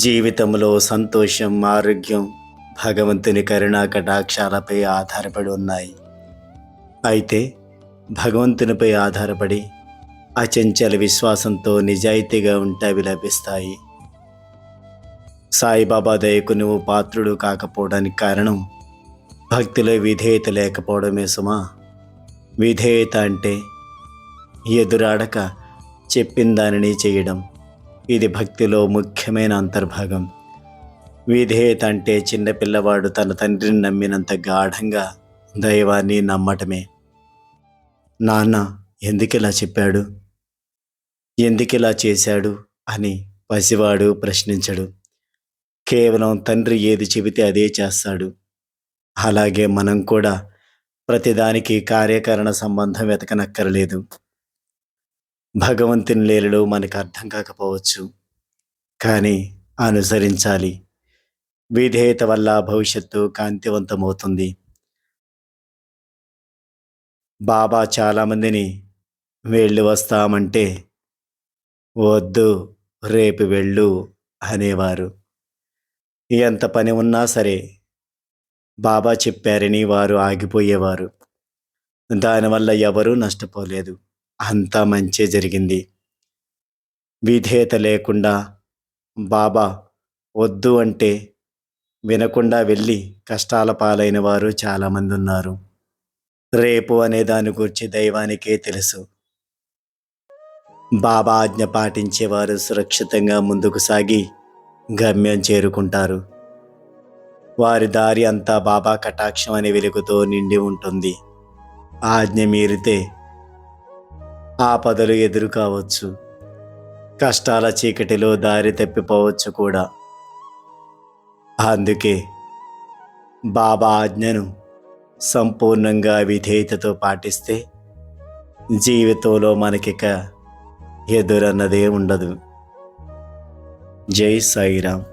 జీవితంలో సంతోషం, ఆరోగ్యం భగవంతుని కరుణా కటాక్షాలపై ఆధారపడి ఉన్నాయి. అయితే భగవంతునిపై ఆధారపడి అచంచల విశ్వాసంతో నిజాయితీగా ఉంటే అవి లభిస్తాయి. సాయిబాబా దయకు నువ్వు పాత్రుడు కాకపోవడానికి కారణం భక్తిలో విధేయత లేకపోవడమే సుమా. విధేయత అంటే ఎదురాడక చెప్పిన దానిని చేయడం. ఇది భక్తిలో ముఖ్యమైన అంతర్భాగం. విధేయత అంటే చిన్నపిల్లవాడు తన తండ్రిని నమ్మినంత గాఢంగా దైవాన్ని నమ్మటమే. నాన్న ఎందుకిలా చెప్పాడు, ఎందుకిలా చేశాడు అని పసివాడు ప్రశ్నించడు. కేవలం తండ్రి ఏది చెబితే అదే చేస్తాడు. అలాగే మనం కూడా ప్రతిదానికి కార్యకరణ సంబంధం వెతకనక్కరలేదు. భగవంతుని లీలలు మనకు అర్థం కాకపోవచ్చు, కానీ అనుసరించాలి. విధేయత వల్ల భవిష్యత్తు కాంతివంతమవుతుంది. బాబా చాలామందిని వెళ్ళి వస్తామంటే వద్దు, రేపు వెళ్ళు అనేవారు. ఎంత పని ఉన్నా సరే బాబా చెప్పారని వారు ఆగిపోయేవారు. దానివల్ల ఎవరూ నష్టపోలేదు, అంతా మంచే జరిగింది. విధేయత లేకుండా బాబా వద్దు అంటే వినకుండా వెళ్ళి కష్టాల పాలైన వారు చాలామంది ఉన్నారు. రేపు అనే దాని గురించి దైవానికే తెలుసు. బాబా ఆజ్ఞ పాటించేవారు సురక్షితంగా ముందుకు సాగి గమ్యం చేరుకుంటారు. వారి దారి అంతా బాబా కటాక్షం అనే వెలుగుతో నిండి ఉంటుంది. ఆజ్ఞ మీరితే ఆపదలు ఎదురు కావచ్చు, కష్టాల చీకటిలో దారి తప్పిపోవచ్చు కూడా. అందుకే బాబా ఆజ్ఞను సంపూర్ణంగా విధేయతతో పాటిస్తే జీవితంలో మనకిక ఎదురన్నదే ఉండదు. జై సాయిరామ్.